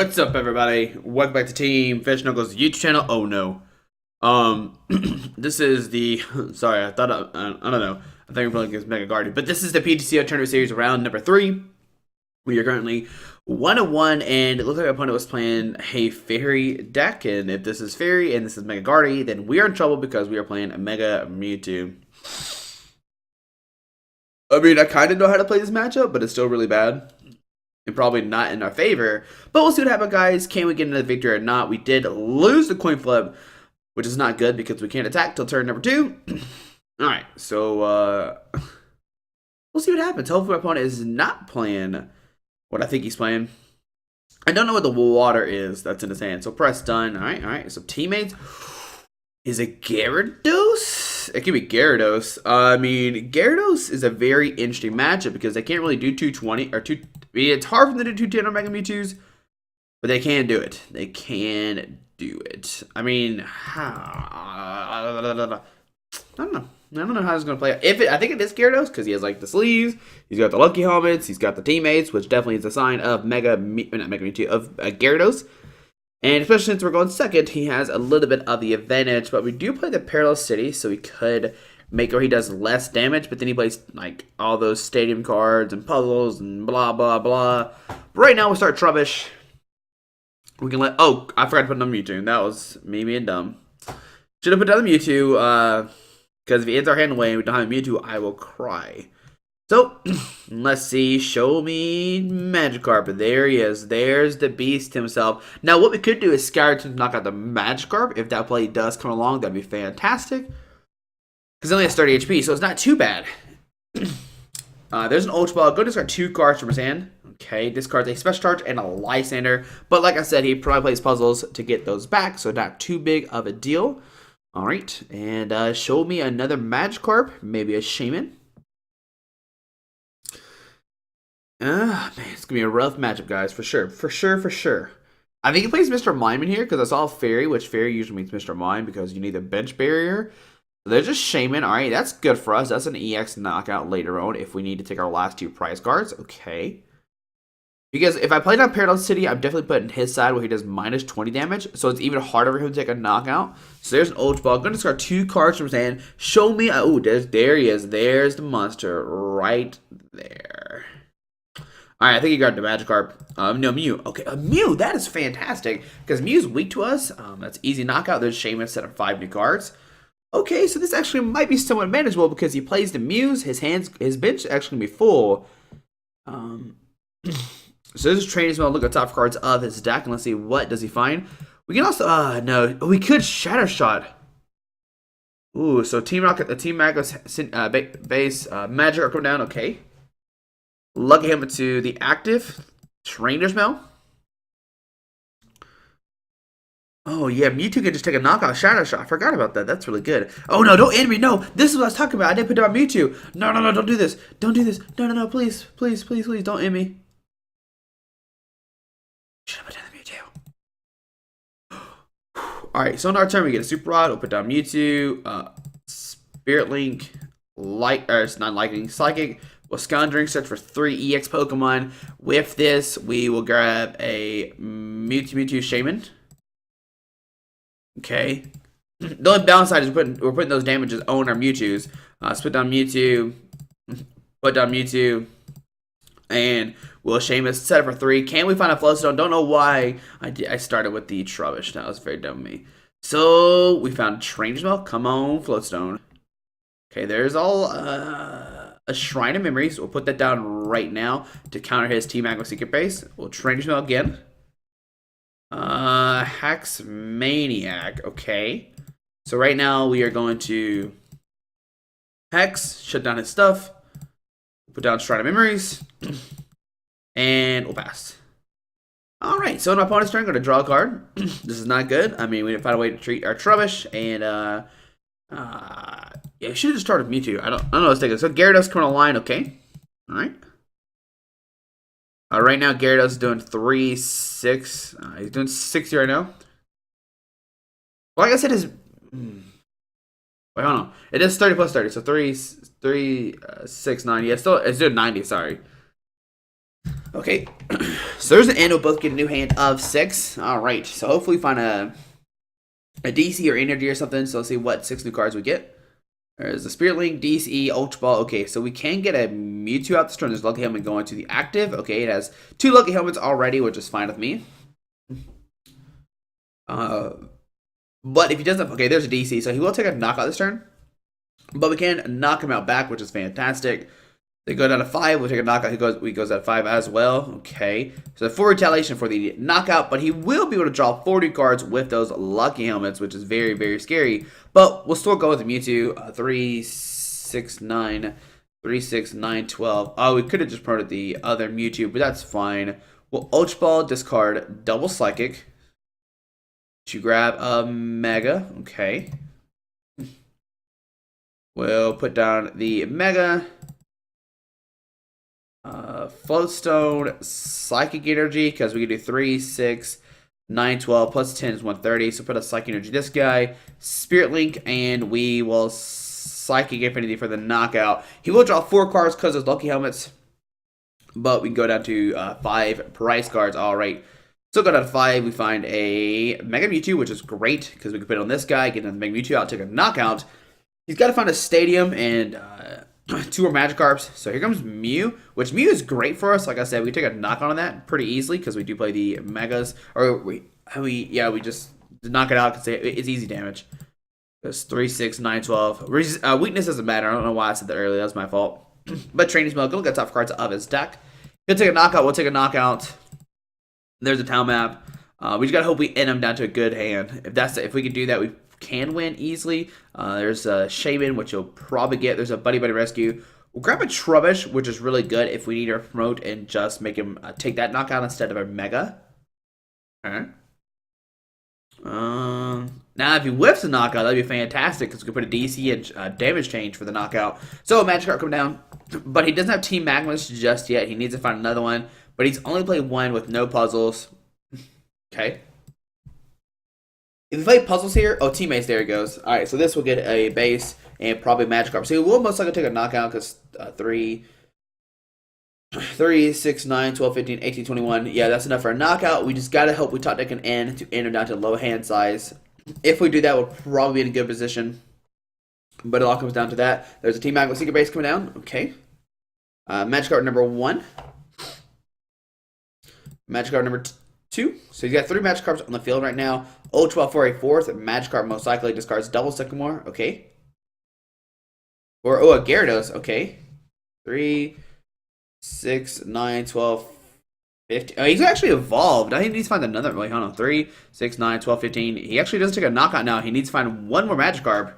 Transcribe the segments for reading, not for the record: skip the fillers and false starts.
What's up, everybody? Welcome back to Team Fish Knuckles YouTube channel. Oh no, this is the sorry. I thought I don't know. I think I'm playing against Mega Guardian, but this is the PTCGO tournament series round number 3. We are currently 1-1, and it looks like our opponent was playing a Fairy deck. And if this is Fairy and this is Mega Guardian, then we are in trouble because we are playing a Mega Mewtwo. I mean, I kind of know how to play this matchup, but it's still really bad. And probably not in our favor. But we'll see what happens, guys. Can we get another victory or not? We did lose the coin flip, which is not good because we can't attack till turn number 2. Alright, so we'll see what happens. Hopefully my opponent is not playing what I think he's playing. I don't know what the water is that's in his hand. So press done. Alright. So teammates. Is it Gyarados? It could be Gyarados. I mean, Gyarados is a very interesting matchup because they can't really do 220 or 2. It's hard for them to do 210 on Mega Mewtwo's, but they can do it. They can do it. I mean, I don't know. I don't know how it's going to play out. I think it is Gyarados because he has like the sleeves, he's got the lucky helmets, he's got the teammates, which definitely is a sign of not Mega Mewtwo, of Gyarados. And especially since we're going second, he has a little bit of the advantage. But we do play the Parallel City, so we could make where he does less damage. But then he plays like all those stadium cards and puzzles and blah, blah, blah. But right now, we'll start Trubbish. We can let... Oh, I forgot to put on Mewtwo. That was me being dumb. Should have put down the Mewtwo. Because if he ends our hand away and we don't have a Mewtwo, I will cry. So, let's see. Show me Magikarp. There he is. There's the beast himself. Now, what we could do is Skyrim to knock out the Magikarp. If that play does come along, that'd be fantastic. Because he only has 30 HP, so it's not too bad. There's an Ultra Ball. Go discard 2 cards from his hand. Okay, discards a Special Charge and a Lysander. But like I said, he probably plays puzzles to get those back, so not too big of a deal. Alright, and show me another Magikarp. Maybe a Shaman. Man, it's going to be a rough matchup, guys, for sure. For sure. I think he plays Mr. Mime in here because I saw Fairy, which Fairy usually means Mr. Mime because you need a bench barrier. So they're just Shaman. All right, that's good for us. That's an EX knockout later on if we need to take our last 2 prize cards. Okay. Because if I played on Parallel City, I'm definitely putting his side where he does minus 20 damage. So it's even harder for him to take a knockout. So there's an Ultra Ball. I'm going to discard 2 cards from his hand. Show me. Oh, there he is. There's the monster right there. Alright, I think he grabbed the Magikarp. No, Mew. Okay, Mew, that is fantastic. Because Mew's weak to us. That's easy knockout. There's Shaman set of 5 new cards. Okay, so this actually might be somewhat manageable because he plays the Mews. His bench is actually going to be full. So this is Training Spell. Look at the top cards of his deck. And let's see, what does he find? We can also, no, we could Shatter Shot. Ooh, so Team Rocket, the Team Magos base Magic are coming down. Okay. Lucky him to the active Trainer Spell. Oh, yeah, Mewtwo can just take a knockout Shadow Shot. I forgot about that. That's really good. Oh, no, don't end me. No, this is what I was talking about. I didn't put down Mewtwo. No, don't do this. Don't do this. No, please, don't end me. Should have put down the Mewtwo. Alright, so on our turn, we get a Super Rod. We'll put down Mewtwo, Spirit Link, it's not Lightning, Psychic. We'll Scondring, search for 3 EX Pokemon. With this, we will grab a Mewtwo Shaman. Okay. The only downside is we're putting those damages on our Mewtwo's. Let's put down Mewtwo. Put down Mewtwo. And we'll Shaman set it for 3. Can we find a Floatstone? Don't know why I started with the Trubbish. That was very dumb of me. So, we found Trainer Spell. Come on, Floatstone. Okay, there's all... a Shrine of Memories. We'll put that down right now to counter his Team Magma Secret Base. We'll Trainer Spell again. Hex Maniac. Okay. So right now we are going to Hex, shut down his stuff, put down Shrine of Memories, and we'll pass. Alright, so in my opponent's turn, I'm going to draw a card. This is not good. I mean, we didn't find a way to treat our Trubbish, and yeah, we should have just started with Mewtwo. I don't know what's taking. So Gyarados coming online, okay. Alright. Right now Gyarados is doing 3, 6. He's doing 60 right now. Well, like I said, his wait, hold on. It is 30 plus 30, so 3, 6, 9. Yeah, still it's doing 90, sorry. Okay, so there's an end. We'll both get a new hand of 6. All right, so hopefully we find a DC or energy or something. So let's see what 6 new cards we get. There's a Spirit Link, DC, Ultra Ball. Okay, so we can get a Mewtwo out this turn. There's Lucky Helmet going to the active. Okay, it has 2 Lucky Helmets already, which is fine with me. But if he doesn't, okay, there's a DC, so he will take a knockout this turn. But we can knock him out back, which is fantastic. They go down to 5. We'll take a knockout. He goes at 5 as well. Okay. So 4 retaliation for the knockout, but he will be able to draw 40 cards with those Lucky Helmets, which is very, very scary. But we'll still go with the Mewtwo. 3, 6, 9. 3, 6, 9, 12. Oh, we could have just promoted the other Mewtwo, but that's fine. We'll Ultra Ball, discard, double Psychic to grab a Mega. Okay. We'll put down the Mega. Floatstone, Psychic Energy, because we can do 3, 6, 9, 12, plus 10 is 130. So put a Psychic Energy this guy. Spirit Link, and we will Psychic Infinity for the knockout. He will draw 4 cards because of Lucky Helmets. But we can go down to 5 price cards. Alright. So go down to 5. We find a Mega Mewtwo, which is great because we can put it on this guy, get another Mega Mewtwo out, take a knockout. He's got to find a Stadium and 2 more Magikarps. So here comes Mew, which Mew is great for us. Like I said, we take a knockout on that pretty easily because we do play the Megas. Or we just knock it out because it's easy damage. It's 3, 6, 9, 12. Weakness doesn't matter. I don't know why I said that earlier. That was my fault. But Training Spell, go look at top cards of his deck. He'll take a knockout. We'll take a knockout. There's a town map. We just gotta hope we end him down to a good hand. If we can do that, we can win easily. There's a Shaman, which you'll probably get. There's a Buddy Rescue. We'll grab a Trubbish, which is really good if we need to promote and just make him take that knockout instead of a Mega. Alright. Now, if he whiffs a knockout, that'd be fantastic because we could put a DC and damage change for the knockout. So a Magikarp come down, but he doesn't have Team Magmas just yet. He needs to find another one, but he's only played 1 with no puzzles. Okay. If we play puzzles here, oh, teammates, there he goes. All right, so this will get a base and probably Magikarp. So we'll most likely take a knockout because 3, 6, 9, 12, 15, 18, 21. Yeah, that's enough for a knockout. We just got to hope we top deck an N to enter down to low hand size. If we do that, we'll probably be in a good position. But it all comes down to that. There's a Team Magma Secret Base coming down. Okay. Magikarp number 1. Magikarp number 2. So he's got 3 Magikarps on the field right now. Ultra Ball for a 4th. Magikarp most likely discards double Sycamore. Okay. Or, a Gyarados. Okay. 3, 6, 9, 12, 15. Oh, he's actually evolved. I think he needs to find another. Wait, hold on. 3, 6, 9, 12, 15. He actually doesn't take a knockout now. He needs to find 1 more Magikarp.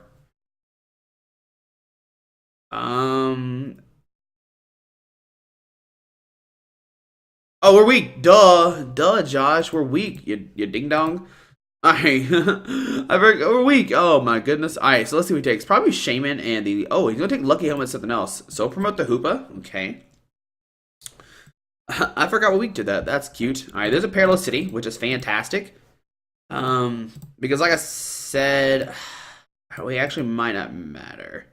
Oh, we're weak. Duh, Josh. We're weak. You ding dong. Alright. We're weak. Oh my goodness. Alright, so let's see what he takes. Probably Shaman and the. Oh, he's gonna take Lucky Helmet, something else. So promote the Hoopa. Okay. I forgot what week did that. That's cute. Alright, there's a Parallel City, which is fantastic. Because like I said, we actually might not matter.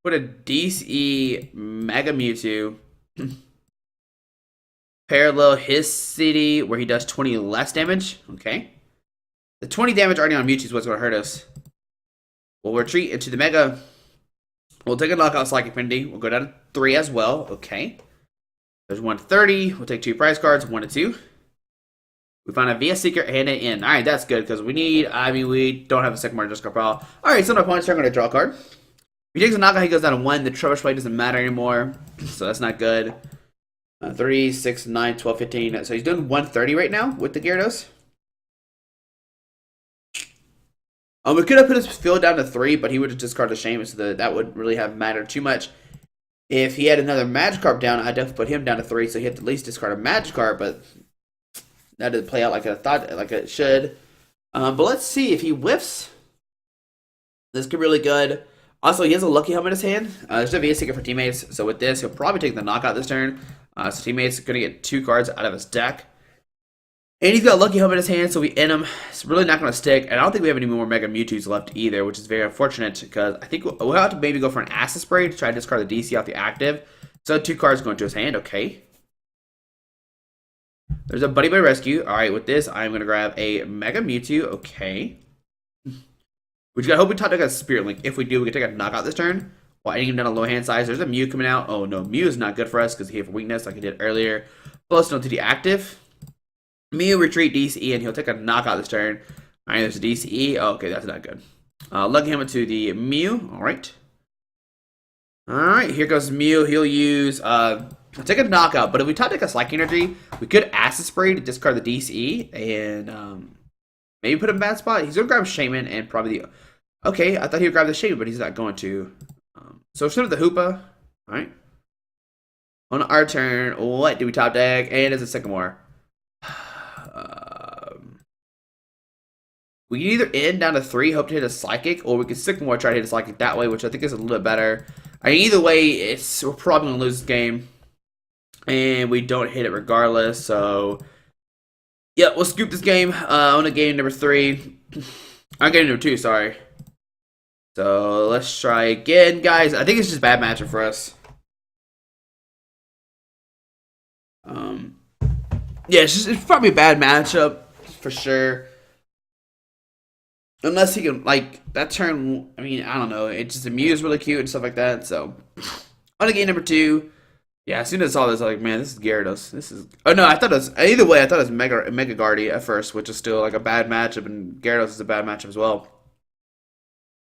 Put a DC Mega Mewtwo. Parallel his city where he does 20 less damage. Okay. The 20 damage already on Mewtwo is what's going to hurt us. We'll retreat into the Mega. We'll take a knockout Psychic Infinity. We'll go down to 3 as well. Okay. There's 130. We'll take 2 prize cards, 1 to 2. We find a VS Secret and an in. Alright, that's good because we don't have a second more discard pile. Alright, so my opponent's turn, I'm going to draw a card. If he takes a knockout, he goes down to 1. The Trubbish play doesn't matter anymore. So that's not good. 3, 6, 9, 12, 15. So he's doing 130 right now with the Gyarados. We could have put his field down to 3, but he would have discarded the Shaman, so that wouldn't really have mattered too much. If he had another Magikarp down, I'd definitely put him down to 3, so he had to at least discard a Magikarp, but that didn't play out like I thought, like it should. But let's see if he whiffs. This could be really good. Also, he has a Lucky Helmet in his hand. There's a VS Secret for teammates, so with this, he'll probably take the knockout this turn. So teammates are going to get 2 cards out of his deck. And he's got a Lucky Helmet in his hand, so we end him. It's really not going to stick. And I don't think we have any more Mega Mewtwo's left either, which is very unfortunate because I think we'll have to maybe go for an Acid Spray to try to discard the DC off the active. So 2 cards going to his hand. Okay. There's a Buddy Boy Rescue. All right, with this, I'm going to grab a Mega Mewtwo. Okay. We just got to hope we top deck a Spirit Link. If we do, we can take a knockout this turn. While aiming down a low hand size. There's a Mew coming out. Oh, no. Mew is not good for us because he hit for weakness like he did earlier. Flowstone to the active. Mew retreat DCE, and he'll take a knockout this turn. All right, there's a DCE. Oh, okay, that's not good. Lucky Hammer to the Mew. All right. All right, here goes Mew. He'll use... take a knockout, but if we top deck a Psychic Energy, we could Acid Spray to discard the DCE and maybe put him in a bad spot. He's going to grab Shaman and probably the... Okay, I thought he would grab the Shaman, but he's not going to. So instead of the Hoopa, alright. On our turn, what do we top deck? And it's a Sycamore. We can either end down to 3, hope to hit a Psychic, or we can Sycamore, try to hit a Psychic that way, which I think is a little bit better. I mean, either way, we're probably going to lose this game. And we don't hit it regardless, so... Yeah, we'll scoop this game on a game number 3. I'm getting number 2, sorry. So, let's try again, guys. I think it's just a bad matchup for us. Yeah, it's probably a bad matchup, for sure. Unless he can, like, that turn, I mean, I don't know. It's just, the Mew is really cute and stuff like that, so... On a game number 2... Yeah, as soon as I saw this, I was like, man, this is Gyarados. This is... Oh, no, I thought it was... Either way, I thought it was Mega Guardy at first, which is still, like, a bad matchup, and Gyarados is a bad matchup as well.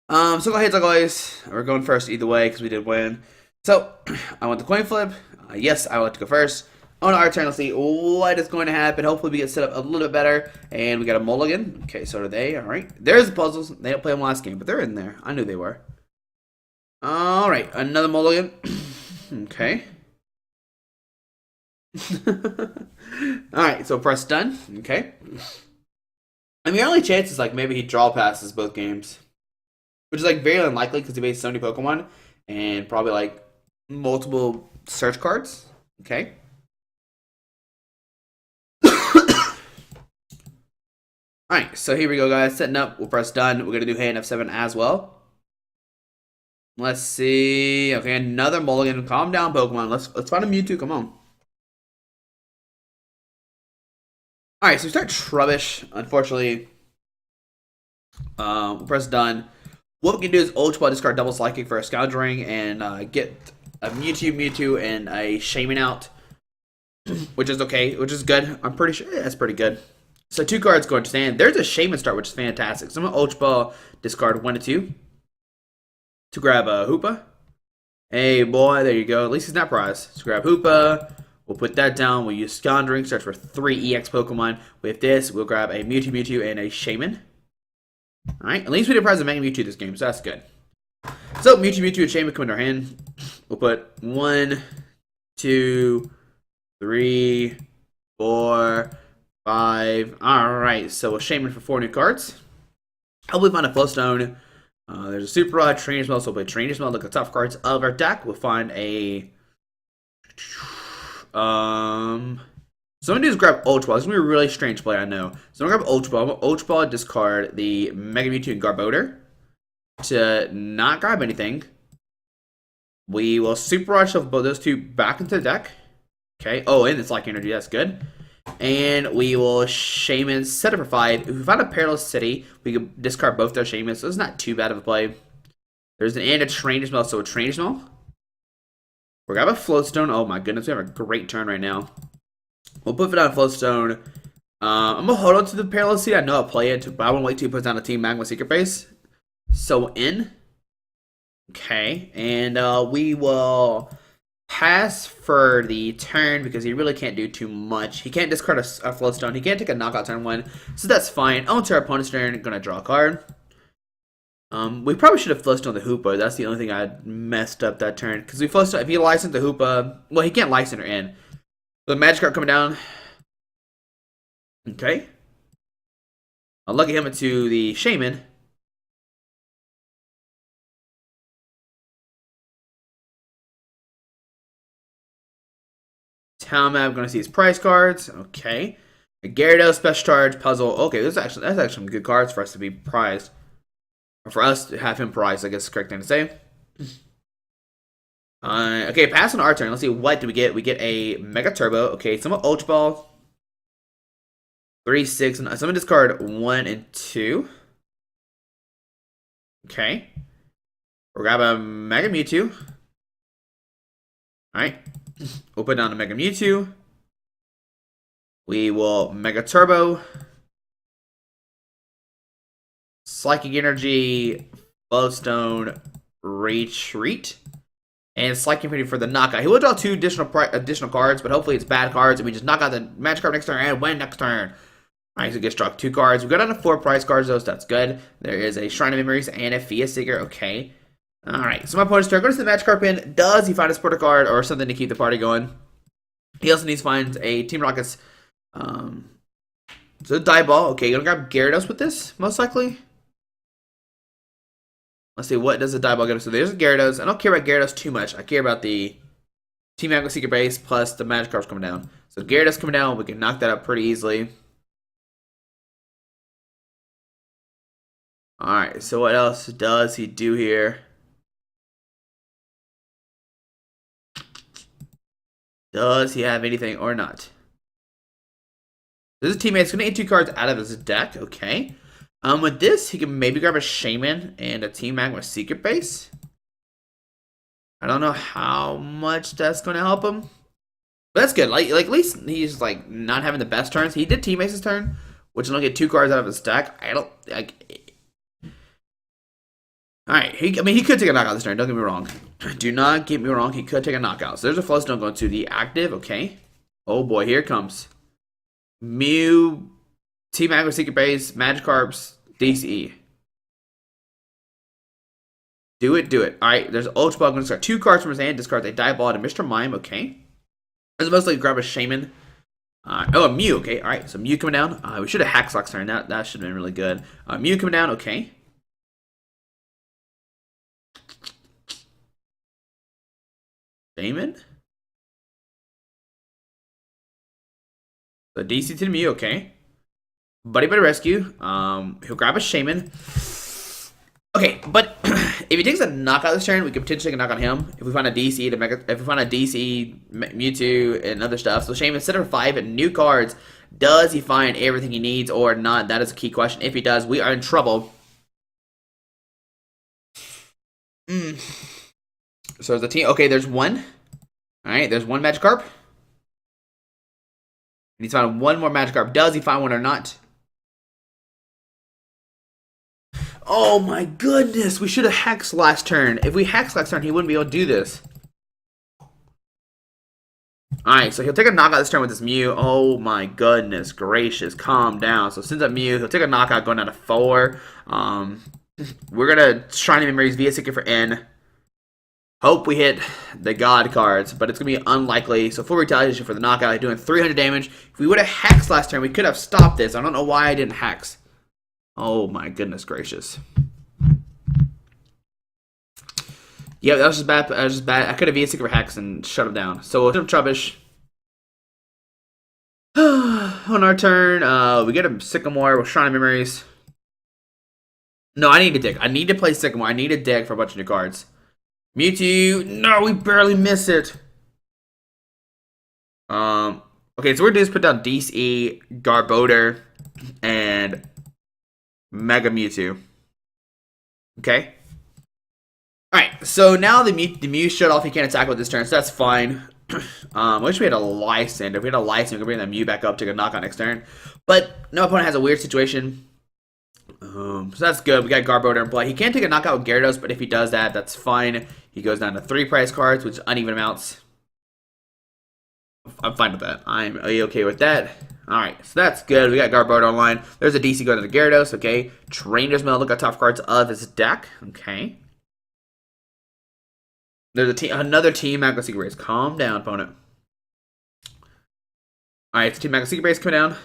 So go ahead, like always. We're going first either way, because we did win. So, I want the coin flip. Yes, I would like to go first. On our turn, let's see what is going to happen. Hopefully, we get set up a little bit better. And we got a mulligan. Okay, so do they. All right. There's the puzzles. They didn't play them last game, but they're in there. I knew they were. All right, another mulligan. Okay. Alright, so press done. Okay. I mean, the only chance is like maybe he draw passes both games. Which is like very unlikely because he made so many Pokemon. And probably like multiple search cards. Okay. Alright, so here we go, guys. Setting up. We'll press done. We're going to do hand F7 as well. Let's see. Okay, another mulligan. Calm down, Pokemon. Let's find a Mewtwo. Come on. Alright, so we start Trubbish, unfortunately. We'll press done. What we can do is Ultra Ball, discard double Psychic for a Scoundrelling and get a Mewtwo, and a Shaman out. Which is okay, which is good. I'm pretty sure that's pretty good. So 2 cards going to stand. There's a Shaman start, which is fantastic. So I'm going to Ultra Ball, discard 1 to 2. To grab a Hoopa. Hey boy, there you go. At least he's not prized. So grab Hoopa. We'll put that down. We'll use Scoundrelling, search for 3 EX Pokemon. With this, we'll grab a Mewtwo, and a Shaman. Alright, at least we did prize a Mega Mewtwo this game, so that's good. So, Mewtwo, and Shaman come into our hand. We'll put 1, 2, 3, 4, 5. Alright, so we'll Shaman for 4 new cards. Hopefully find a Flowstone. There's a Super Rod, Trainer Smell, so we'll play Trainer Smell. Look at the top cards of our deck. We'll find a... So I'm gonna do is grab Ultra Ball. This is gonna be a really strange play, I know. So I'm gonna grab Ultra Ball. I'm gonna Ultra Ball, discard the Mega Mewtwo and Garbodor to not grab anything. We will Super Rod shuffle both those 2 back into the deck. Okay. Oh, and it's like energy. That's good. And we will Shaman set up for 5. If we find a Perilous City, we can discard both their Shamans. So it's not too bad of a play. There's a Trainer Smell, so a Trainer Smell. We're gonna have a Floatstone. Oh my goodness, we have a great turn right now. We'll put it on Floatstone. I'm gonna hold on to the Perilous Seed. I know I'll play it, but I won't wait till he puts down a Team Magma Secret Base. So in. Okay, and we will pass for the turn because he really can't do too much. He can't discard a Floatstone. He can't take a knockout turn 1, so that's fine. On to our opponent's turn. Gonna draw a card. We probably should have Flowstone the Hoopa. That's the only thing I messed up that turn. Because we Flowstone, if he licensed the Hoopa, well, he can't license her in. The Magic card coming down. Okay. I'll lucky him into the Shaman. Town map, going to see his prize cards. Okay. A Gyarados, Special Charge, Puzzle. Okay, that's actually some good cards for us to be prized. Or for us to have him prized, I guess is the correct thing to say. Okay, pass on our turn. Let's see, what do we get? We get a Mega Turbo. Okay, some Ultra Ball. 3, 6, and someone discard 1 and 2. Okay. We'll grab a Mega Mewtwo. Alright. We'll put down a Mega Mewtwo. We will Mega Turbo. Psychic Energy. Flowstone. Retreat. And Psychic Energy for the knockout. He will draw 2 additional cards, but hopefully it's bad cards, and we just knock out the magic card next turn and win next turn. Alright, so get struck 2 cards. We got down to 4 prize cards, though, so that's good. There is a Shrine of Memories and a Fia Seeker. Okay. Alright, so my opponent's turn. Goes to the magic card pin. Does he find a supporter card or something to keep the party going? He also needs to find a Team Rocket's. So die ball. Okay, you're gonna grab Gyarados with this, most likely. Let's see, what does the die ball get us? So there's a Gyarados. I don't care about Gyarados too much. I care about the Team Magma Secret base plus the magic cards coming down. So Gyarados coming down, we can knock that up pretty easily. Alright, so what else does he do here? Does he have anything or not? This is teammate's going to get 2 cards out of his deck. Okay. With this, he can maybe grab a Shaman and a Team Magma Secret Base. I don't know how much that's going to help him. But that's good. Like at least he's like not having the best turns. He did Teammate's turn, which will get 2 cards out of his deck. I don't like. Alright, I mean, he could take a knockout this turn, don't get me wrong. Do not get me wrong, he could take a knockout. So there's a Flowstone going to the active, okay. Oh boy, here it comes. Mew, Team Magma Secret Base, Magikarps, DCE. Do it, do it. Alright, there's Ultra Ball, going to discard 2 cards from his hand, discard a Die Ball and a Mr. Mime, okay. Let's mostly grab a Shaman. Oh, a Mew, okay, alright, so Mew coming down. We should have Hack Slack's turn, that should have been really good. Mew coming down, okay. Shaman? So DC to the Mew, okay. Buddy Rescue. He'll grab a Shaman. Okay, but if he takes a knockout this turn, we could potentially knock on him. If we find a DC to Mega, if we find a DC, Mewtwo, and other stuff. So Shaman, instead of 5 and new cards, does he find everything he needs or not? That is a key question. If he does, we are in trouble. So the team. Okay, there's 1. Alright, there's 1 Magikarp. He needs to find 1 more Magikarp. Does he find one or not? Oh my goodness, we should have Hexed last turn. If we Hexed last turn, he wouldn't be able to do this. Alright, so he'll take a knockout this turn with this Mew. Oh my goodness gracious, calm down. So since that Mew, he'll take a knockout going down to 4. We're gonna Shrine of Memories via Seeker for N. Hope we hit the God cards, but it's going to be unlikely. So full retaliation for the knockout, doing 300 damage. If we would have Hexed last turn, we could have stopped this. I don't know why I didn't Hex. Oh my goodness gracious. Yeah, that was just bad. That was just bad. I could have via Secret Hex and shut him down. So we'll hit him Trubbish. On our turn, we get a Sycamore with Shrine of Memories. No, I need a dig. I need to play Sycamore. I need a dig for a bunch of new cards. Mewtwo, no, we barely miss it. Okay, so we're gonna just put down DCE, Garbodor, and Mega Mewtwo. Okay. Alright, so now the Mew shut off, he can't attack with this turn, so that's fine. I wish we had a Lysander. If we had a Lysander, we could bring that Mew back up, take a knockout next turn. But no opponent has a weird situation. So that's good. We got Garbodor in play. He can't take a knockout with Gyarados, but if he does that, that's fine. He goes down to 3 prize cards, which is uneven amounts. I'm fine with that. I'm okay with that. Alright, so that's good. We got Garbodor online. There's a DC going to Gyarados, okay. Trainer's Mail, look at top cards of his deck, okay. There's another Team Magma Secret Base. Calm down, opponent. Alright, so Team Magma Secret Base coming down.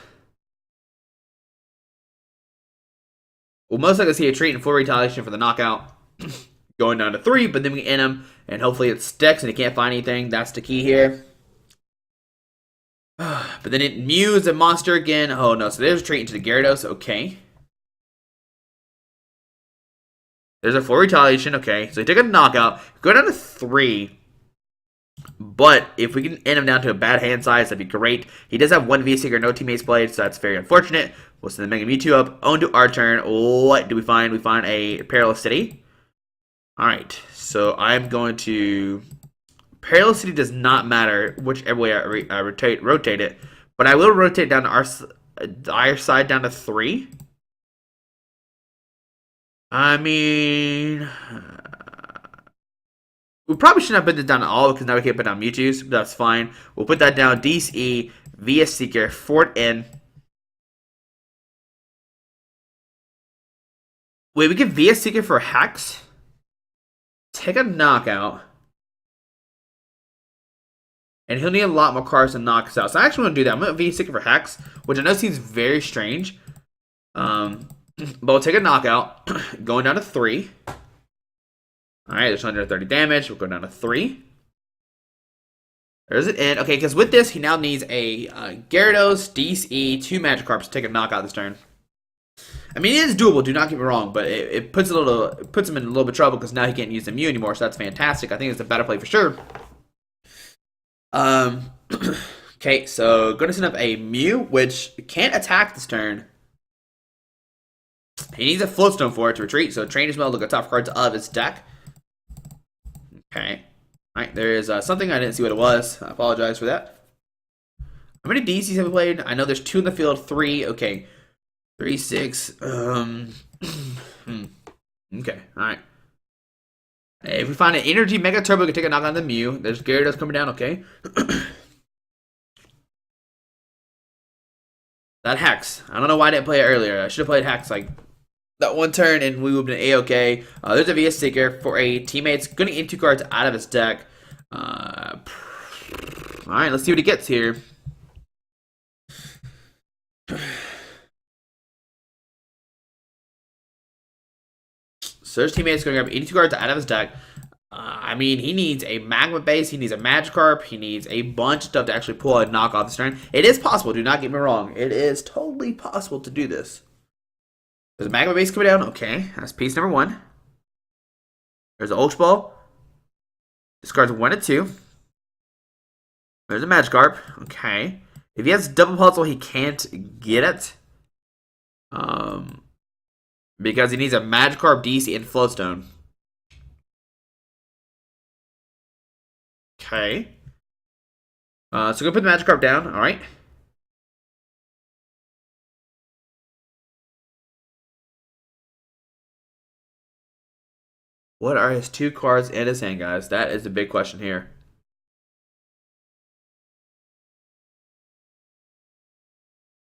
We'll most likely see a treat and full retaliation for the knockout. Going down to 3, but then we end him, and hopefully it sticks and he can't find anything. That's the key here. But then it Mews a monster again. Oh no, so there's a treat into the Gyarados, okay. There's a full retaliation, okay. So he took a knockout. Go down to 3. But if we can end him down to a bad hand size, that'd be great. He does have one V-Seeker, no teammates played, so that's very unfortunate. We'll send the Mega Mewtwo up. On to our turn. What do we find? We find a Perilous City. Alright, so I'm going to... Perilous City does not matter whichever way I rotate it. But I will rotate down to our side down to 3. I mean... we probably shouldn't have put this down at all because now we can't put down Mewtwo's, but that's fine. We'll put that down DCE, VS Seeker, Fort in. Wait, we get VS Seeker for Hex? Take a knockout. And he'll need a lot more cards to knock us out. So I actually want to do that. I'm going to VS Seeker for Hex, which I know seems very strange. But we'll take a knockout. Going down to 3. Alright, there's 130 damage. We'll go down to 3. There's an end. Okay, because with this, he now needs a Gyarados, DCE, 2 Magikarps to take a knockout this turn. I mean, it is doable, do not get me wrong, but it puts him in a little bit of trouble because now he can't use the Mew anymore, so that's fantastic. I think it's a better play for sure. Okay, so going to send up a Mew, which can't attack this turn. He needs a Floatstone for it to retreat, so Trainer's Mail, look at top cards of his deck. Okay. Alright, there is something I didn't see what it was. I apologize for that. How many DCs have we played? I know there's 2 in the field, 3. Okay. 3, 6. Okay, alright. If we find an Energy Mega Turbo, we can take a knock on the Mew. There's Gyarados coming down, okay. That Hex. I don't know why I didn't play it earlier. I should have played Hex like that one turn and we would have been A-okay. There's a VS Seeker for a teammate's going to get 2 cards out of his deck. Alright, let's see what he gets here. So his teammate's going to grab 82 cards out of his deck. I mean, he needs a Magma Base, he needs a Magikarp, he needs a bunch of stuff to actually pull a knock off this turn. It is possible, do not get me wrong. It is totally possible to do this. There's a Magma Base coming down. Okay, that's piece number 1. There's an Ultra Ball. Discards 1 and 2. There's a Magikarp. Okay. If he has Double Puzzle, he can't get it. Because he needs a Magikarp, DC, and Floatstone. Okay. So go put the Magikarp down. Alright. What are his 2 cards in his hand, guys? That is the big question here.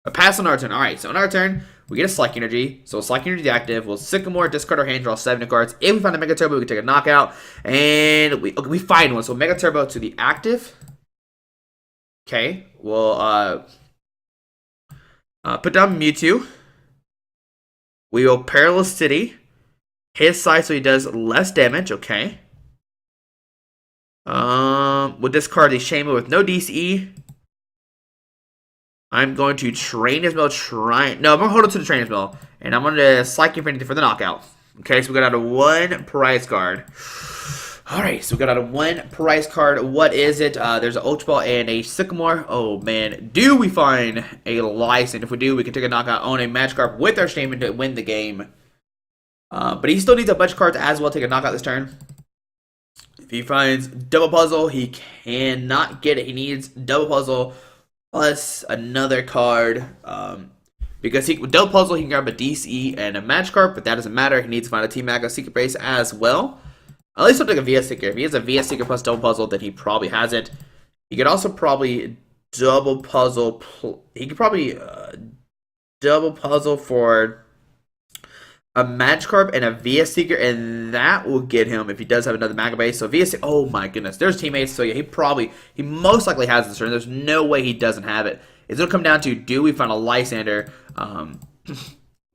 A pass on our turn. Alright, so on our turn, we get a Slack Energy. So Slack Energy active. We'll Sycamore, discard our hand, draw 7 cards. If we find a Mega Turbo, we can take a knockout. And we find one. So Mega Turbo to the active. Okay, we'll put down Mewtwo. We will Perilous City. His size so he does less damage, okay. We'll discard the Shaman with no DCE. I'm going to Trainer's Mail, I'm going to hold it to the Trainer's Mail. And I'm going to Slack Infinity for the knockout. Okay, so we got out of 1 prize card. Alright, so we got out of 1 prize card. What is it? There's an Ultra Ball and a Sycamore. Oh, man. Do we find a License? If we do, we can take a knockout on a Magikarp with our Shaman to win the game. But he still needs a bunch of cards as well to take a knockout this turn. If he finds Double Puzzle, he cannot get it. He needs Double Puzzle plus another card. Because with Double Puzzle, he can grab a DCE and a Magikarp, but that doesn't matter. He needs to find a Team Mega Secret Base as well. At least he'll take a VS Seeker. If he has a VS Seeker plus Double Puzzle, then he probably has it. He could also probably Double Puzzle. He could probably Double Puzzle for a Magikarp and a VS Seeker, and that will get him if he does have another Mega Base. So VS, oh my goodness, there's teammates. So yeah, he most likely has this turn. There's no way he doesn't have it. It's gonna come down to, do we find a Lysander?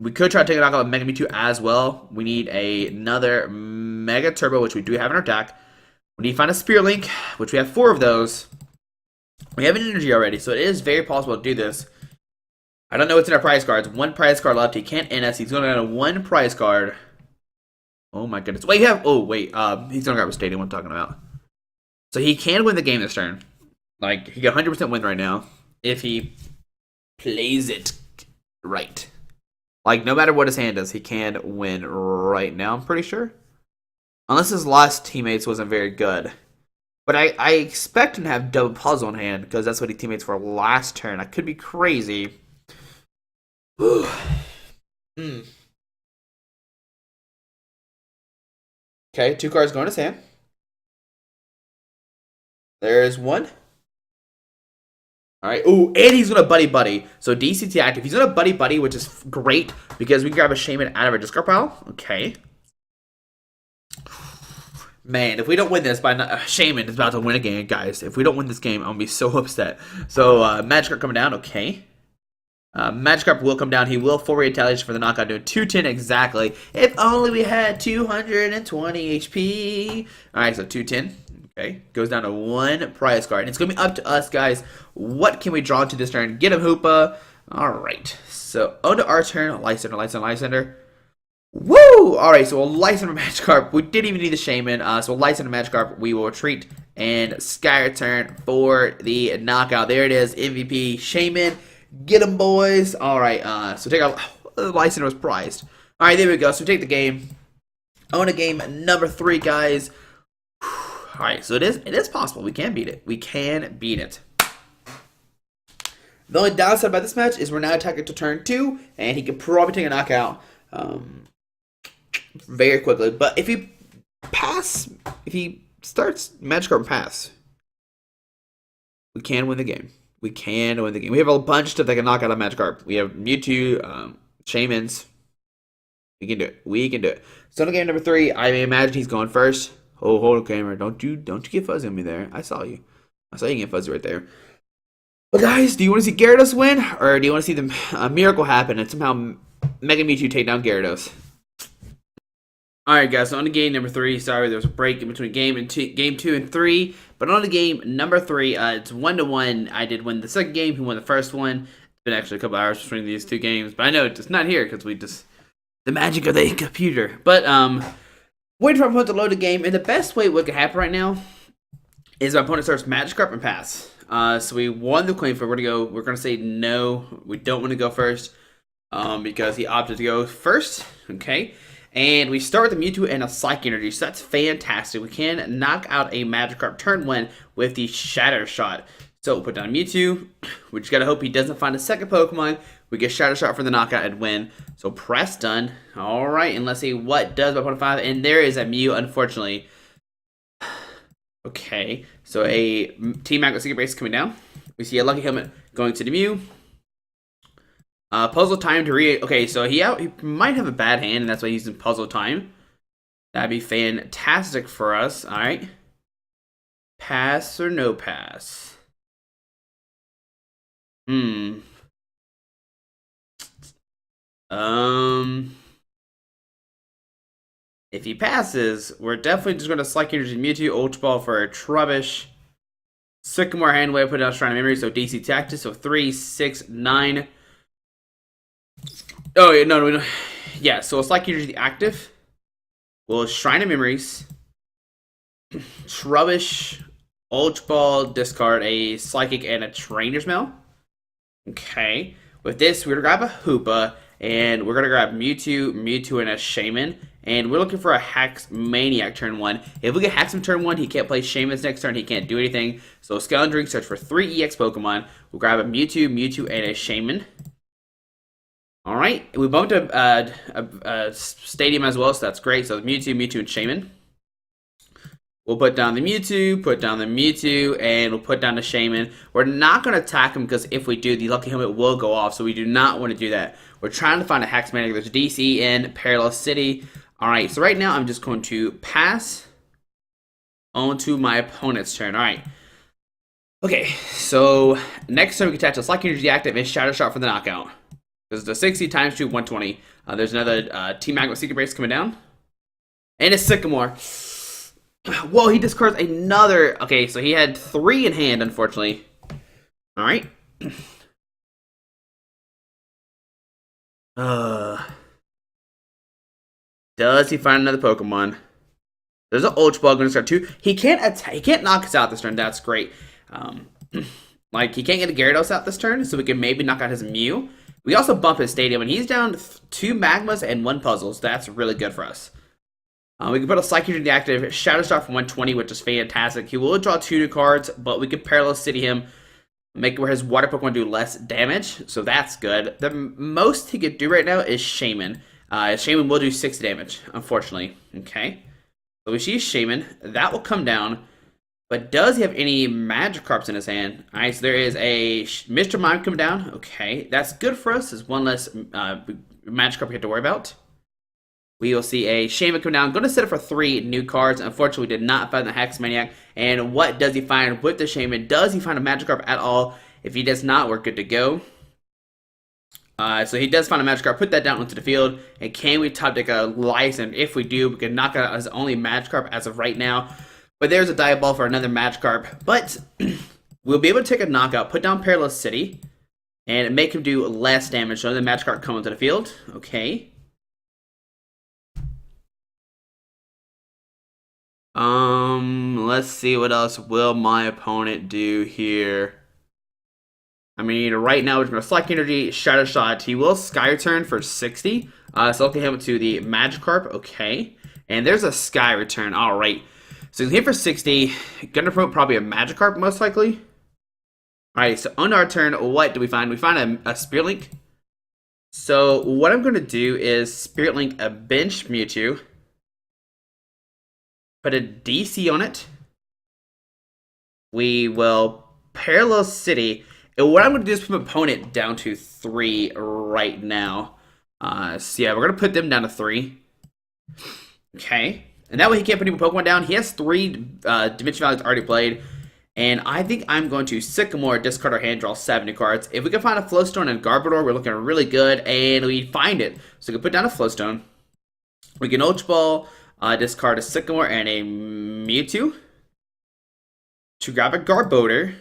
We could try to take a knockout with Mega Mewtwo as well. We need another Mega Turbo, which we do have in our deck. We need to find a Spear Link, which we have 4 of those. We have an Energy already, so it is very possible to do this. I don't know what's in our prize cards. 1 prize card left. He can't NS. He's going to get a 1 prize card. Oh my goodness. Wait, he's going to grab a Stadium. What I'm talking about. So he can win the game this turn. Like, he can 100% win right now if he plays it right. Like, no matter what his hand does, he can win right now, I'm pretty sure. Unless his last teammates wasn't very good. But I expect him to have double puzzle in hand, because that's what he teammates for last turn. I could be crazy. Okay, 2 cards going to his hand. There's 1. Alright, ooh, and he's gonna Buddy Buddy. So DCT active. He's gonna Buddy Buddy, which is great, because we can grab a Shaman out of our discard pile. Okay. Man, if we don't win this, Shaman is about to win a game, guys. If we don't win this game, I'm gonna be so upset. So, Magikarp coming down, okay. Magikarp will come down. He will full retaliation for the knockout, doing 210 exactly. If only we had 220 HP. Alright, so 210. Okay, goes down to 1 prize card. And it's going to be up to us, guys. What can we draw into this turn? Get him, Hoopa. Alright, so on to our turn. Lysander. Woo! Alright, so we'll Lysander Magikarp. We didn't even need the Shaman. So we'll Lysander Magikarp. We will retreat and Sky Return for the knockout. There it is, MVP Shaman. Get him, boys. Alright, so take our... Lysander was prized. Alright, there we go. So we take the game. On to game number 3, guys. Alright, so it is possible. We can beat it. The only downside about this match is we're now attacking to turn 2, and he could probably take a knockout very quickly. But if he starts Magikarp and pass, we can win the game. We have a bunch of stuff that can knock out a Magikarp. We have Mewtwo, Shamans. We can do it. So in game number 3, I imagine he's going first. Oh, hold on, camera. Don't you get fuzzy on me there. I saw you get fuzzy right there. But guys, do you want to see Gyarados win? Or do you want to see the miracle happen and somehow Mega Mewtwo take down Gyarados? Alright guys, so on to game number 3. Sorry, there was a break in between game 2 and 3. But on to game number 3, it's 1-1. I did win the second game. He won the first one. It's been actually a couple hours between these 2 games. But I know it's not here because the magic of the computer. But, waiting for my opponent to load the game, and the best way what could happen right now is my opponent starts Magikarp and pass. So we won the coin flip. We're gonna say no. We don't want to go first, because he opted to go first. Okay, and we start with the Mewtwo and a Psychic Energy. So that's fantastic. We can knock out a Magikarp turn 1 with the Shatter Shot. So we'll put down Mewtwo. We just gotta hope he doesn't find a second Pokemon. We get Shatter Shot for the knockout and win. So press done. Alright, and let's see what does my opponent 5. And there is a Mew, unfortunately. Okay, so a Team Magnet Secret Base coming down. We see a Lucky Helmet going to the Mew. Puzzle Time to okay, so he might have a bad hand, and that's why he's using Puzzle Time. That'd be fantastic for us. Alright. Pass or no pass? If he passes, we're definitely just going to Psychic Energy Mewtwo, Ultra Ball for a Trubbish. Sycamore Handwave, put down Shrine of Memory, so DC Tactus, so 3, 6, 9. Oh, yeah, no. Yeah, so a Psychic Energy active. We'll Shrine of Memories. Trubbish, Ultra Ball, discard a Psychic and a Trainer's Mail. Okay. With this, we're going to grab a Hoopa, and we're going to grab Mewtwo, and a Shaman. And we're looking for a Hax Maniac turn 1. If we get Hax him turn 1, he can't play Shaman's next turn. He can't do anything. So Scoundrink, search for 3 EX Pokemon. We'll grab a Mewtwo, and a Shaman. Alright, we bumped a Stadium as well, so that's great. So Mewtwo, and Shaman. We'll put down the Mewtwo, and we'll put down the Shaman. We're not going to attack him, because if we do, the Lucky Helmet will go off, so we do not want to do that. We're trying to find a Hax Maniac. There's DC in Parallel City. Alright, so right now I'm just going to pass onto my opponent's turn. Alright. Okay, so next time we can attach a Psychic Energy active and Shadow Shot for the knockout. This is the 60 times 2, 120. There's another Team Magnet Secret Base coming down. And a Sycamore. Whoa, he discards another. Okay, so he had 3 in hand, unfortunately. Alright. Does he find another Pokemon? There's an Ultra Ball going to start 2. He can't attack. He can't knock us out this turn. That's great. Like, he can't get a Gyarados out this turn, so we can maybe knock out his Mew. We also bump his Stadium, and he's down 2 Magmas and 1 Puzzles. That's really good for us. We can put a Psychic in the active, Shadow Star for 120, which is fantastic. He will draw 2 new cards, but we can Parallel City him, make it where his Water Pokemon do less damage, so that's good. The most he could do right now is Shaman. Shaman will do 6 damage, unfortunately. Okay, so we see Shaman. That will come down, but does he have any Magikarps in his hand? Alright, so there is a Mr. Mime come down. Okay, that's good for us. There's one less Magikarp we have to worry about. We will see a Shaman come down. I'm going to set it for 3 new cards. Unfortunately, we did not find the Hex Maniac. And what does he find with the Shaman? Does he find a Magikarp at all? If he does not, we're good to go. So he does find a Magikarp. Put that down onto the field. And can we top deck a License? If we do, we can knock out his only Magikarp as of right now. But there's a Dive Ball for another Magikarp. But we'll be able to take a knockout, put down Perilous City, and make him do less damage. So the Magikarp come onto the field. Okay. Let's see what else will my opponent do here. I mean, right now we're going to Select Energy, Shadow Shot. He will Sky Return for 60. So okay, him to the Magikarp. Okay. And there's a Sky Return. Alright. So he's hit for 60. Gonna promote probably a Magikarp, most likely. Alright, so on our turn, what do we find? We find a Spirit Link. So what I'm going to do is Spirit Link a bench Mewtwo. Put a DC on it. We will Parallel City. And what I'm going to do is put my opponent down to 3 right now. So yeah, we're going to put them down to 3. Okay. And that way he can't put any more Pokemon down. He has 3 Dimension Values already played. And I think I'm going to Sycamore, discard our hand, draw 7 new cards. If we can find a Flowstone and Garbodor, we're looking really good. And we find it. So we can put down a Flowstone. We can Ultra Ball. Discard a Sycamore and a Mewtwo to grab a Garbodor.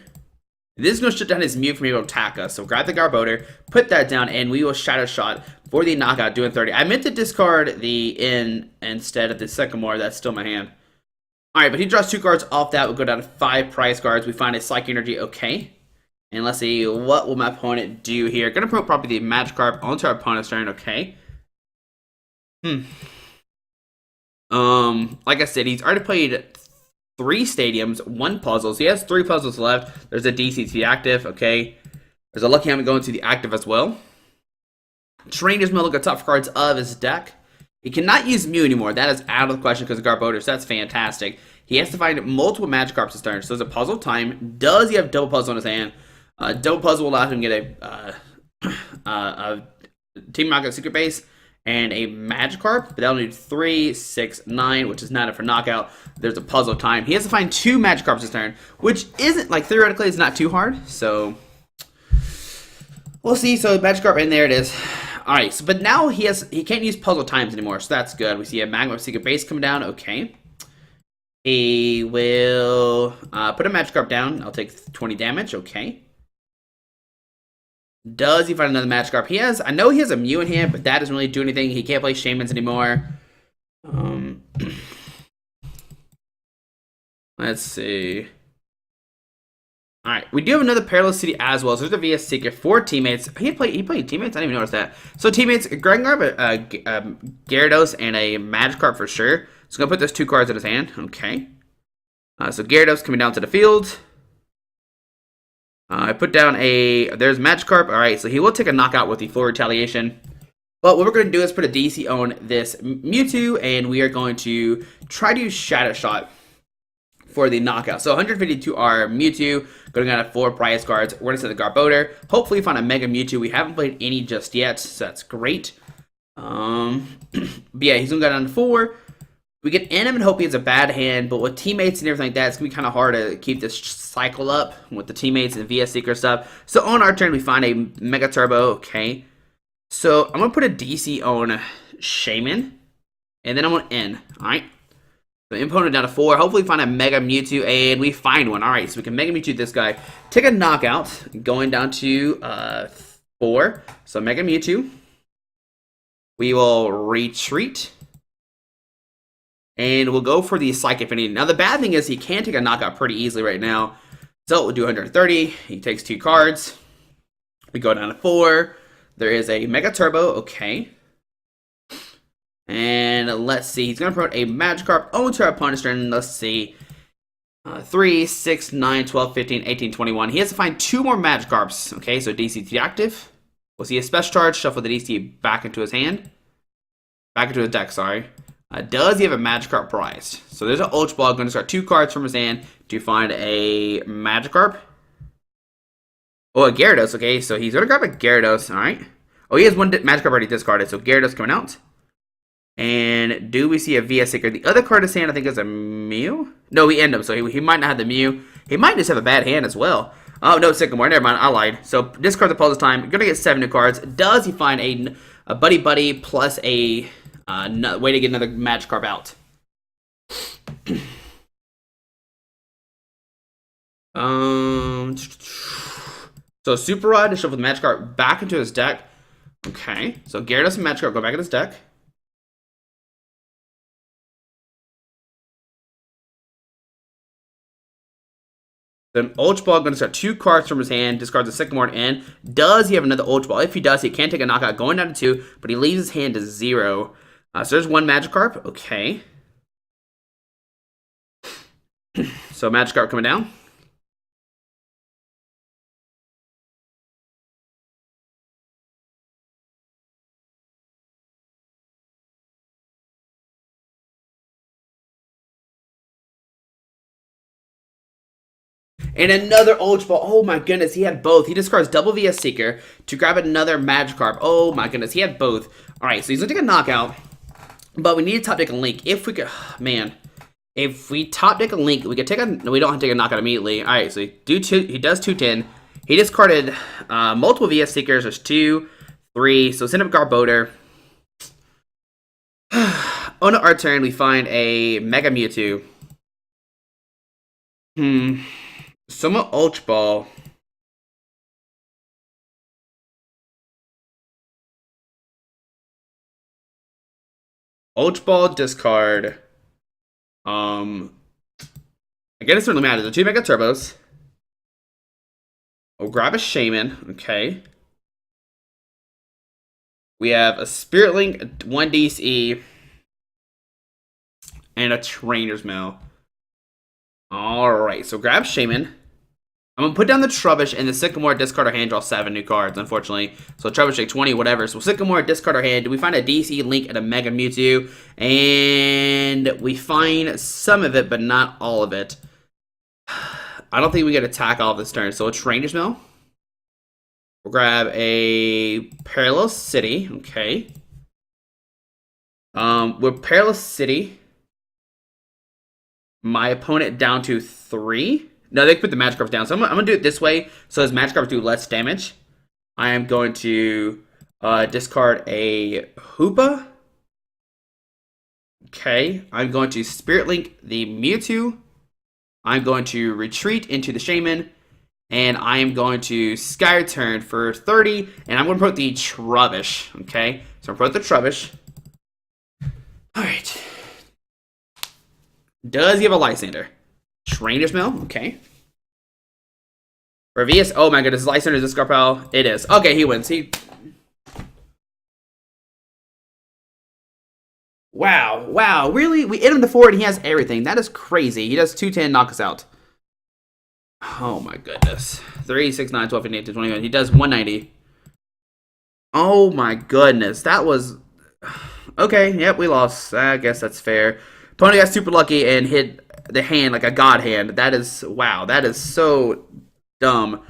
This is going to shut down his Mew from able to attack us. So grab the Garbodor, put that down, and we will Shadow Shot for the knockout, doing 30. I meant to discard the in instead of the Sycamore. That's still my hand. Alright, but he draws 2 cards off that. We'll go down to 5 prize cards. We find a Psychic Energy. Okay. And let's see, what will my opponent do here? Going to promote probably the Magikarp onto our opponent's turn. Okay. Like I said, he's already played 3 stadiums, 1 puzzle. So he has 3 puzzles left. There's a DC to the active, okay. There's a Lucky Hammer going to the active as well. Trainer's Mill look at top cards of his deck. He cannot use Mew anymore. That is out of the question because of Garbodor, so that's fantastic. He has to find multiple Magikarps this turn. So there's a puzzle time. Does he have double puzzle in his hand? Double puzzle will allow him to get a Team Rocket Secret Base and a Magikarp, but that'll need 3, 6, 9, which is not it for knockout. There's a puzzle time. He has to find 2 Magikarps this turn, which isn't, like, theoretically, it's not too hard. So we'll see. So Magikarp, and there it is. All right. So, but now he can't use puzzle times anymore, so that's good. We see a Magma Secret Base come down. Okay. He will put a Magikarp down. I'll take 20 damage. Okay. Does he find another Magikarp? I know he has a Mew in hand, but that doesn't really do anything. He can't play Shamans anymore. Let's see. Alright, we do have another Parallel City as well. So there's a VS Secret for teammates. He played teammates? I didn't even notice that. So teammates, Garb, Gyarados, and a Magikarp for sure. So I'm going to put those 2 cards in his hand. Okay. So Gyarados coming down to the field. I put down there's Magikarp. Alright, so he will take a knockout with the full retaliation. But what we're going to do is put a DC on this Mewtwo, and we are going to try to use Shadow Shot for the knockout. So 150 to our Mewtwo, going down to 4 prize cards. We're going to set the Garbodor. Hopefully find a Mega Mewtwo. We haven't played any just yet, so that's great. But yeah, he's going to go down to 4. We can end him and hope he has a bad hand, but with teammates and everything like that, it's going to be kind of hard to keep this cycle up with the teammates and VS Secret stuff. So on our turn, we find a Mega Turbo. Okay. So I'm going to put a DC on Shaman, and then I'm going to end. Alright. So opponent down to 4. Hopefully find a Mega Mewtwo, and we find one. Alright, so we can Mega Mewtwo this guy. Take a knockout, going down to 4. So Mega Mewtwo. We will retreat. And we'll go for the Psychic Infinity. Now, the bad thing is he can take a knockout pretty easily right now. So we'll do 130. He takes 2 cards. We go down to 4. There is a Mega Turbo. Okay. And let's see. He's going to promote a Magikarp onto our opponent's turn. Let's see. 3, 6, 9, 12, 15, 18, 21. He has to find 2 more Magikarps. Okay, so DC 3 active. We'll see a Special Charge. Shuffle the DC back into his hand. Back into his deck, sorry. Does he have a Magikarp prized? So there's an Ultra Ball. Going to start 2 cards from his hand to find a Magikarp. Oh, a Gyarados. Okay, so he's going to grab a Gyarados. All right. Oh, he has 1 Magikarp already discarded. So Gyarados coming out. And do we see a VS Seeker? The other card in his hand, I think, is a Mew. No, we end him. So he might not have the Mew. He might just have a bad hand as well. Oh, no, Sycamore. Never mind. I lied. So discard the puzzle this time. You're going to get 7 new cards. Does he find a Buddy Buddy plus a way to get another Magikarp out? So Super Rod to shuffle the Magikarp back into his deck. Okay, so Gyarados and Magikarp go back in his deck. Then Ultra Ball going to start 2 cards from his hand, discards the Sycamore and does he have another Ultra Ball? If he does, he can take a knockout going down to 2, but he leaves his hand to 0. So there's 1 Magikarp. Okay. So Magikarp coming down. And another Ultra Ball. Oh my goodness, he had both. He discards double VS Seeker to grab another Magikarp. Oh my goodness, he had both. Alright, so he's going to take a knockout. But we need to top deck a Link. If we could, man. If we top deck a Link, we could take a, no, we don't have to take a knockout immediately. Alright, so he does 210. He discarded multiple VS Seekers. There's 2, 3. So send up Garbodor. On our turn, we find a Mega Mewtwo. Somewhat Ultra Ball. Ultra Ball, discard. I guess it certainly matters. The 2 Mega Turbos. We'll grab a Shaman. Okay. We have a Spirit Link, 1 DC, and a Trainer's Mail. Alright, so grab Shaman. I'm going to put down the Trubbish and the Sycamore, discard our hand, draw 7 new cards, unfortunately. So Trubbish take 20, whatever. So Sycamore, discard our hand. Do we find a DC, Link, and a Mega Mewtwo? And we find some of it, but not all of it. I don't think we get attack all of this turn. So a Trainer's Mail. We'll grab a Perilous City. Okay. With Perilous City, my opponent down to 3. No, they put the Magikarp down. So I'm going to do it this way so his Magikarp do less damage. I am going to discard a Hoopa. Okay. I'm going to Spirit Link the Mewtwo. I'm going to retreat into the Shaman. And I am going to Sky Return for 30. And I'm going to put the Trubbish. Okay. So I'm going to put the Trubbish. Alright. Does he have a Lysander? Trainer's Mail, okay. Revius, oh my goodness, Lysander is a Scarpel. It is. Okay, he wins. Wow, really? We hit him to 4 and he has everything. That is crazy. He does 210, knock us out. Oh my goodness. 3, 6, 9, 12, 15, 18, 21. He does 190. Oh my goodness. That was... Okay, yep, we lost. I guess that's fair. Pony got super lucky and hit the hand like a god hand. That is, wow, that is so dumb.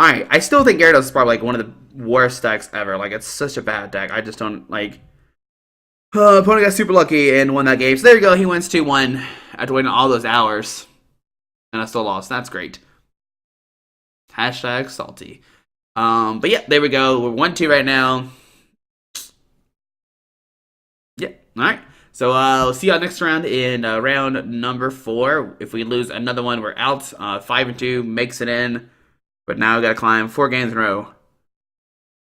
Alright, I still think Gyarados is probably like one of the worst decks ever. Like, it's such a bad deck. I just don't, like... Pony got super lucky and won that game. So there you go, he wins 2-1 after waiting all those hours. And I still lost. That's great. Hashtag salty. But yeah, there we go. We're 1-2 right now. Yeah, alright. So we'll see y'all next round in round number 4. If we lose another one, we're out. 5-2 makes it in. But now we gotta climb 4 games in a row.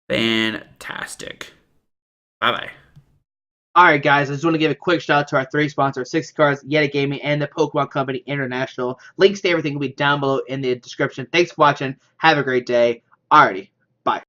Fantastic. Bye-bye. Alright guys, I just want to give a quick shout out to our 3 sponsors, 60 Cards, Yeti Gaming, and the Pokemon Company International. Links to everything will be down below in the description. Thanks for watching. Have a great day. Alrighty.